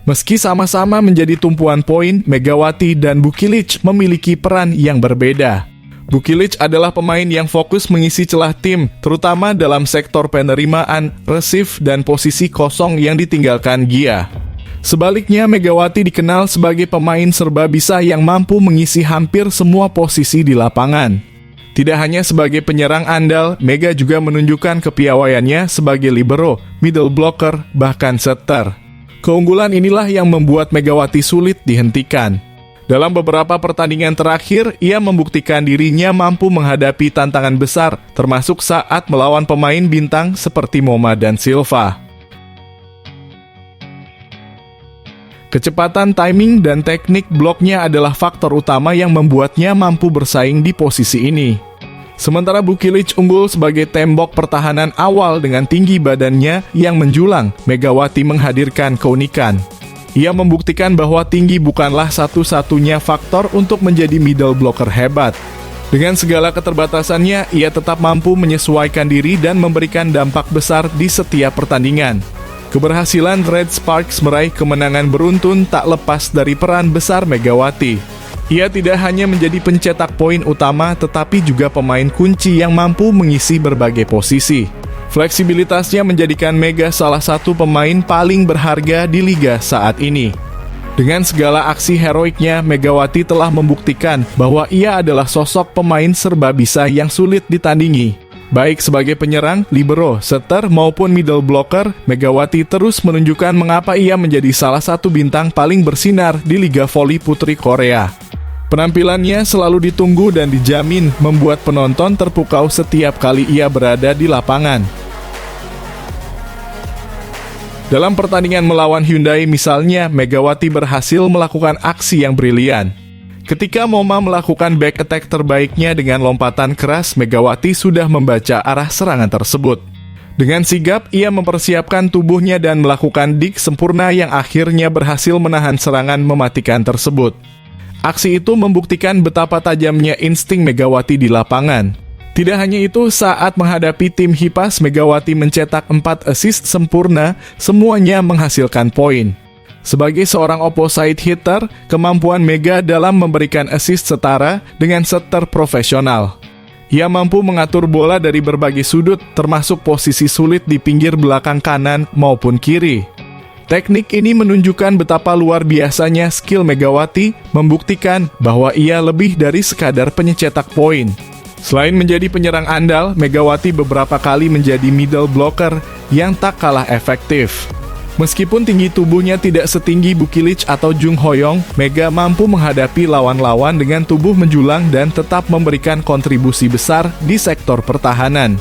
Meski sama-sama menjadi tumpuan poin, Megawati dan Bukilic memiliki peran yang berbeda. Bukilic adalah pemain yang fokus mengisi celah tim, terutama dalam sektor penerimaan, receive, dan posisi kosong yang ditinggalkan Gia. Sebaliknya, Megawati dikenal sebagai pemain serba bisa yang mampu mengisi hampir semua posisi di lapangan. Tidak hanya sebagai penyerang andal, Mega juga menunjukkan kepiawaiannya sebagai libero, middle blocker, bahkan setter. Keunggulan inilah yang membuat Megawati sulit dihentikan. Dalam beberapa pertandingan terakhir, ia membuktikan dirinya mampu menghadapi tantangan besar, termasuk saat melawan pemain bintang seperti Moma dan Silva. Kecepatan timing dan teknik bloknya adalah faktor utama yang membuatnya mampu bersaing di posisi ini. Sementara Bukilic unggul sebagai tembok pertahanan awal dengan tinggi badannya yang menjulang, Megawati menghadirkan keunikan. Ia membuktikan bahwa tinggi bukanlah satu-satunya faktor untuk menjadi middle blocker hebat. Dengan segala keterbatasannya, ia tetap mampu menyesuaikan diri dan memberikan dampak besar di setiap pertandingan. Keberhasilan Red Sparks meraih kemenangan beruntun tak lepas dari peran besar Megawati. Ia tidak hanya menjadi pencetak poin utama, tetapi juga pemain kunci yang mampu mengisi berbagai posisi. Fleksibilitasnya menjadikan Mega salah satu pemain paling berharga di liga saat ini. Dengan segala aksi heroiknya, Megawati telah membuktikan bahwa ia adalah sosok pemain serba bisa yang sulit ditandingi. Baik sebagai penyerang, libero, setter, maupun middle blocker, Megawati terus menunjukkan mengapa ia menjadi salah satu bintang paling bersinar di Liga Voli Putri Korea. Penampilannya selalu ditunggu dan dijamin membuat penonton terpukau setiap kali ia berada di lapangan. Dalam pertandingan melawan Hyundai misalnya, Megawati berhasil melakukan aksi yang brilian. Ketika Moma melakukan back attack terbaiknya dengan lompatan keras, Megawati sudah membaca arah serangan tersebut. Dengan sigap, ia mempersiapkan tubuhnya dan melakukan dik sempurna yang akhirnya berhasil menahan serangan mematikan tersebut. Aksi itu membuktikan betapa tajamnya insting Megawati di lapangan. Tidak hanya itu, saat menghadapi tim Hipas, Megawati mencetak 4 assist sempurna, semuanya menghasilkan poin. Sebagai seorang opposite hitter, kemampuan Mega dalam memberikan assist setara dengan setter profesional. Ia mampu mengatur bola dari berbagai sudut, termasuk posisi sulit di pinggir belakang kanan maupun kiri. Teknik ini menunjukkan betapa luar biasanya skill Megawati, membuktikan bahwa ia lebih dari sekadar pencetak poin. Selain menjadi penyerang andal, Megawati beberapa kali menjadi middle blocker yang tak kalah efektif. Meskipun tinggi tubuhnya tidak setinggi Bukilic atau Jung Hoyong, Mega mampu menghadapi lawan-lawan dengan tubuh menjulang dan tetap memberikan kontribusi besar di sektor pertahanan.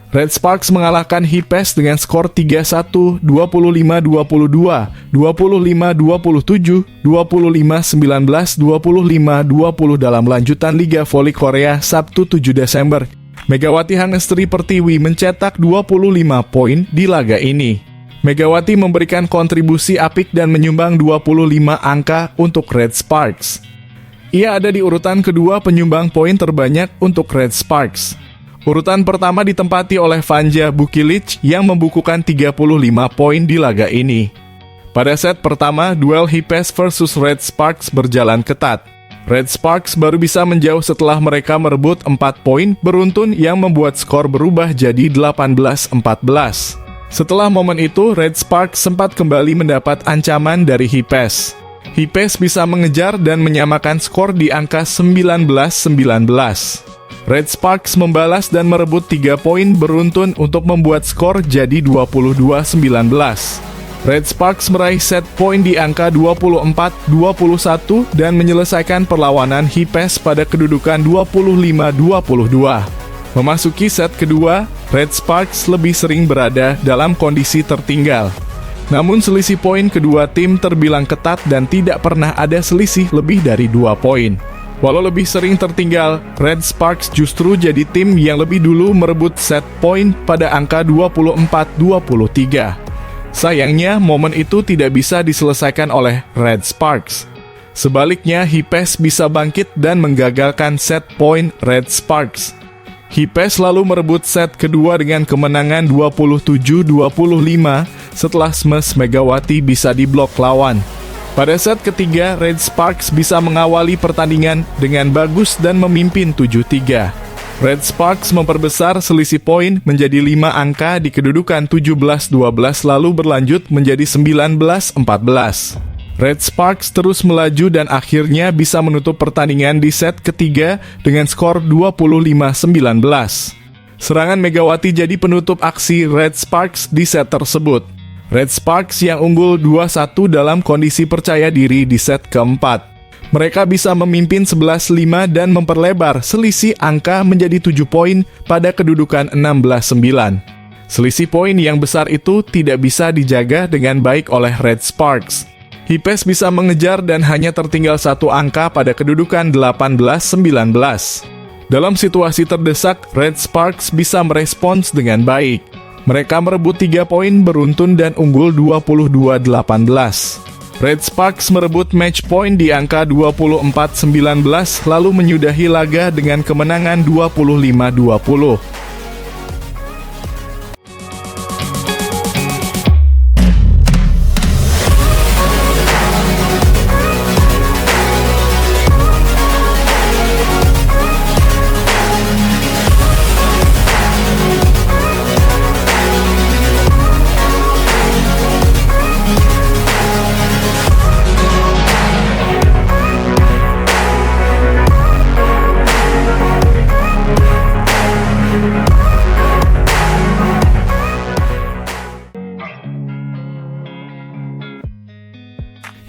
Red Sparks mengalahkan Hipes dengan skor 3-1, 25-22, 25-27, 25-19, 25-20 dalam lanjutan Liga Voli Korea Sabtu 7 Desember. Megawati Hangestri Pertiwi mencetak 25 poin di laga ini. Megawati memberikan kontribusi apik dan menyumbang 25 angka untuk Red Sparks. Ia ada di urutan kedua penyumbang poin terbanyak untuk Red Sparks. Urutan pertama ditempati oleh Vanja Bukilic yang membukukan 35 poin di laga ini. Pada set pertama, duel Hipes versus Red Sparks berjalan ketat. Red Sparks baru bisa menjauh setelah mereka merebut 4 poin beruntun yang membuat skor berubah jadi 18-14. Setelah momen itu, Red Sparks sempat kembali mendapat ancaman dari Hipes. Hipes bisa mengejar dan menyamakan skor di angka 19-19. Red Sparks membalas dan merebut 3 poin beruntun untuk membuat skor jadi 22-19. Red Sparks meraih set point di angka 24-21 dan menyelesaikan perlawanan Hipes pada kedudukan 25-22. Memasuki set kedua, Red Sparks lebih sering berada dalam kondisi tertinggal. Namun selisih poin kedua tim terbilang ketat dan tidak pernah ada selisih lebih dari 2 poin. Walau lebih sering tertinggal, Red Sparks justru jadi tim yang lebih dulu merebut set point pada angka 24-23. Sayangnya, momen itu tidak bisa diselesaikan oleh Red Sparks. Sebaliknya, Hipes bisa bangkit dan menggagalkan set point Red Sparks. Hipes lalu merebut set kedua dengan kemenangan 27-25 setelah Smash Megawati bisa diblok lawan. Pada set ketiga, Red Sparks bisa mengawali pertandingan dengan bagus dan memimpin 7-3. Red Sparks memperbesar selisih poin menjadi 5 angka di kedudukan 17-12 lalu berlanjut menjadi 19-14. Red Sparks terus melaju dan akhirnya bisa menutup pertandingan di set ketiga dengan skor 25-19. Serangan Megawati jadi penutup aksi Red Sparks di set tersebut. Red Sparks yang unggul 2-1 dalam kondisi percaya diri di set keempat. Mereka bisa memimpin 11-5 dan memperlebar selisih angka menjadi 7 poin pada kedudukan 16-9. Selisih poin yang besar itu tidak bisa dijaga dengan baik oleh Red Sparks. Hipes bisa mengejar dan hanya tertinggal 1 angka pada kedudukan 18-19. Dalam situasi terdesak, Red Sparks bisa merespons dengan baik. Mereka merebut 3 poin beruntun dan unggul 22-18. Red Sparks merebut match point di angka 24-19 lalu menyudahi laga dengan kemenangan 25-20.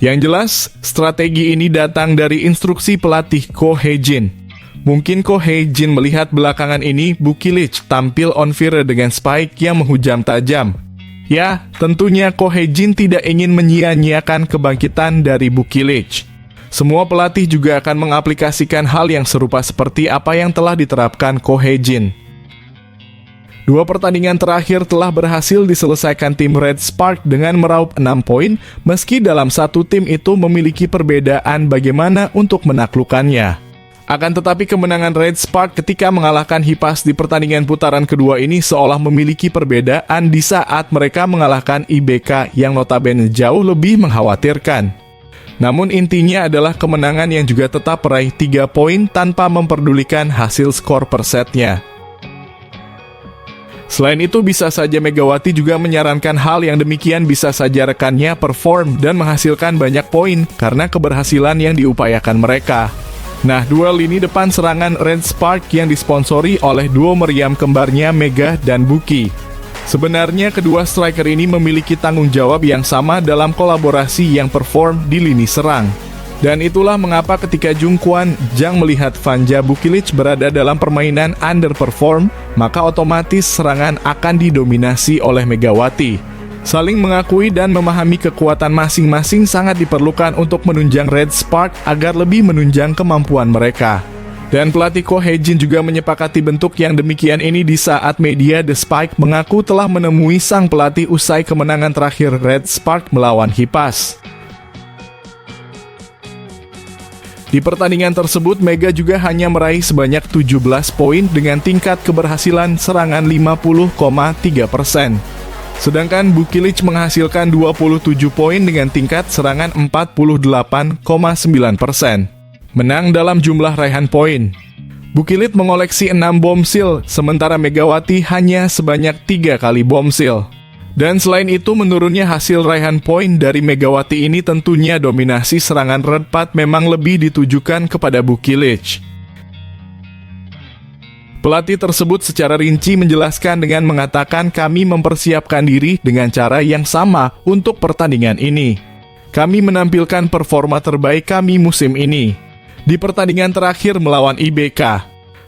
Yang jelas, strategi ini datang dari instruksi pelatih Ko Hye-jin. Mungkin Ko Hye-jin melihat belakangan ini Bukilic tampil on fire dengan spike yang menghujam tajam. Ya, tentunya Ko Hye-jin tidak ingin menyia-nyiakan kebangkitan dari Bukilic. Semua pelatih juga akan mengaplikasikan hal yang serupa seperti apa yang telah diterapkan Ko Hye-jin. 2 pertandingan terakhir telah berhasil diselesaikan tim Red Spark dengan meraup 6 poin, meski dalam satu tim itu memiliki perbedaan bagaimana untuk menaklukkannya. Akan tetapi kemenangan Red Spark ketika mengalahkan Hipes di pertandingan putaran kedua ini seolah memiliki perbedaan di saat mereka mengalahkan IBK yang notabene jauh lebih mengkhawatirkan. Namun intinya adalah kemenangan yang juga tetap meraih 3 poin tanpa memperdulikan hasil skor per setnya. Selain itu, bisa saja Megawati juga menyarankan hal yang demikian bisa saja rekannya perform dan menghasilkan banyak poin karena keberhasilan yang diupayakan mereka. Nah, duel lini depan serangan Red Spark yang disponsori oleh duo meriam kembarnya Mega dan Buki. Sebenarnya kedua striker ini memiliki tanggung jawab yang sama dalam kolaborasi yang perform di lini serang. Dan itulah mengapa ketika Jungkwan Jang melihat Vanja Bukilic berada dalam permainan underperform, maka otomatis serangan akan didominasi oleh Megawati. Saling mengakui dan memahami kekuatan masing-masing sangat diperlukan untuk menunjang Red Spark agar lebih menunjang kemampuan mereka. Dan pelatih Ko Hye-jin juga menyepakati bentuk yang demikian ini di saat media The Spike mengaku telah menemui sang pelatih usai kemenangan terakhir Red Spark melawan Hipes. Di pertandingan tersebut, Mega juga hanya meraih sebanyak 17 poin dengan tingkat keberhasilan serangan 50,3%. Sedangkan Bukilic menghasilkan 27 poin dengan tingkat serangan 48,9%. Menang dalam jumlah raihan poin. Bukilic mengoleksi 6 bomsil, sementara Megawati hanya sebanyak 3 kali bomsil. Dan selain itu, menurunnya hasil raihan poin dari Megawati ini tentunya dominasi serangan Redpat memang lebih ditujukan kepada Bukilic. Pelatih tersebut secara rinci menjelaskan dengan mengatakan kami mempersiapkan diri dengan cara yang sama untuk pertandingan ini. Kami menampilkan performa terbaik kami musim ini. Di pertandingan terakhir melawan IBK,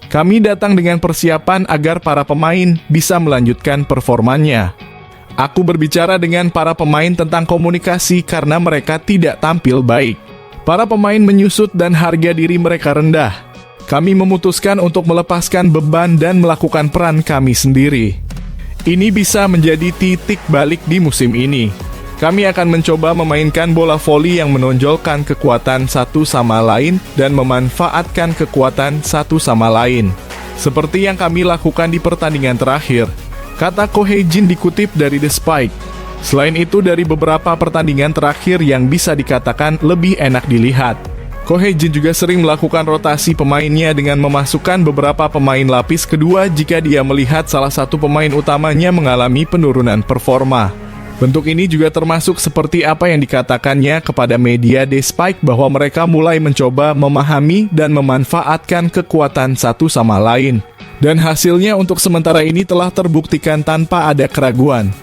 kami datang dengan persiapan agar para pemain bisa melanjutkan performanya. Aku berbicara dengan para pemain tentang komunikasi karena mereka tidak tampil baik. Para pemain menyusut dan harga diri mereka rendah. Kami memutuskan untuk melepaskan beban dan melakukan peran kami sendiri. Ini bisa menjadi titik balik di musim ini. Kami akan mencoba memainkan bola voli yang menonjolkan kekuatan satu sama lain dan memanfaatkan kekuatan satu sama lain. Seperti yang kami lakukan di pertandingan terakhir, kata Ko Hye-jin dikutip dari The Spike. Selain itu, dari beberapa pertandingan terakhir yang bisa dikatakan lebih enak dilihat, Ko Hye-jin juga sering melakukan rotasi pemainnya dengan memasukkan beberapa pemain lapis kedua jika dia melihat salah satu pemain utamanya mengalami penurunan performa. Bentuk ini juga termasuk seperti apa yang dikatakannya kepada media The Spike bahwa mereka mulai mencoba memahami dan memanfaatkan kekuatan satu sama lain. Dan hasilnya untuk sementara ini telah terbuktikan tanpa ada keraguan.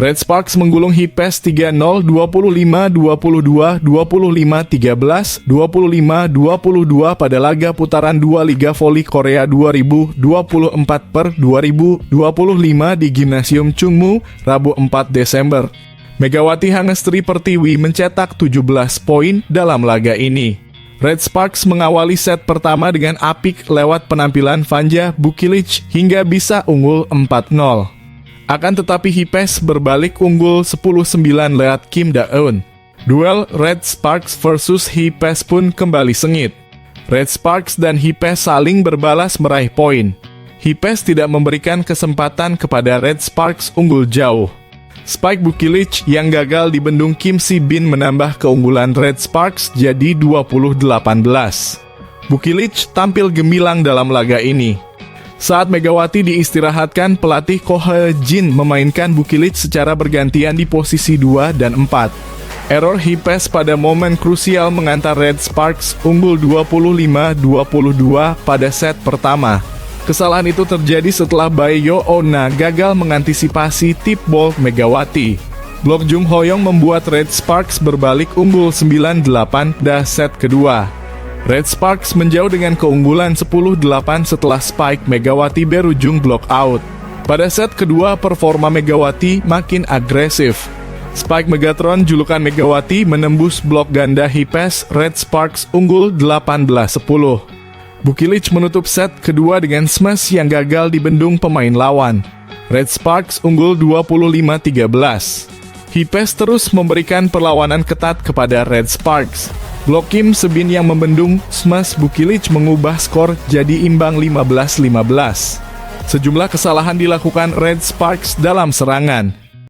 Red Sparks menggulung Hippest 3-0, 25-22, 25-13, 25-22 pada laga putaran 2 Liga Voli Korea 2024/2025 di Gimnasium Chungmu, Rabu 4 Desember. Megawati Hangestri Pertiwi mencetak 17 poin dalam laga ini. Red Sparks mengawali set pertama dengan apik lewat penampilan Vanja Bukilic hingga bisa unggul 4-0. Akan tetapi Hippest berbalik unggul 10-9 lewat Kim Da-eun. Duel Red Sparks versus Hippest pun kembali sengit. Red Sparks dan Hippest saling berbalas meraih poin. Hippest tidak memberikan kesempatan kepada Red Sparks unggul jauh. Spike Bukilic yang gagal dibendung Kim Si-bin menambah keunggulan Red Sparks jadi 20-18. Bukilic tampil gemilang dalam laga ini. Saat Megawati diistirahatkan, pelatih Ko Hye-jin memainkan Bukilic secara bergantian di posisi 2 dan 4. Error Hippest pada momen krusial mengantar Red Sparks unggul 25-22 pada set pertama. Kesalahan itu terjadi setelah Bae Yo-ona gagal mengantisipasi tip ball Megawati. Blok Jung Hoyong membuat Red Sparks berbalik unggul 9-8 pada set kedua. Red Sparks menjauh dengan keunggulan 10-8 setelah Spike Megawati berujung block out. Pada set kedua, performa Megawati makin agresif. Spike Megatron julukan Megawati menembus blok ganda Hippest. Red Sparks unggul 18-10. Bukilic menutup set kedua dengan smash yang gagal dibendung pemain lawan. Red Sparks unggul 25-13. Hippest terus memberikan perlawanan ketat kepada Red Sparks. Blok Kim Se-bin yang membendung smash Bukilic mengubah skor jadi imbang 15-15. Sejumlah kesalahan dilakukan Red Sparks dalam serangan.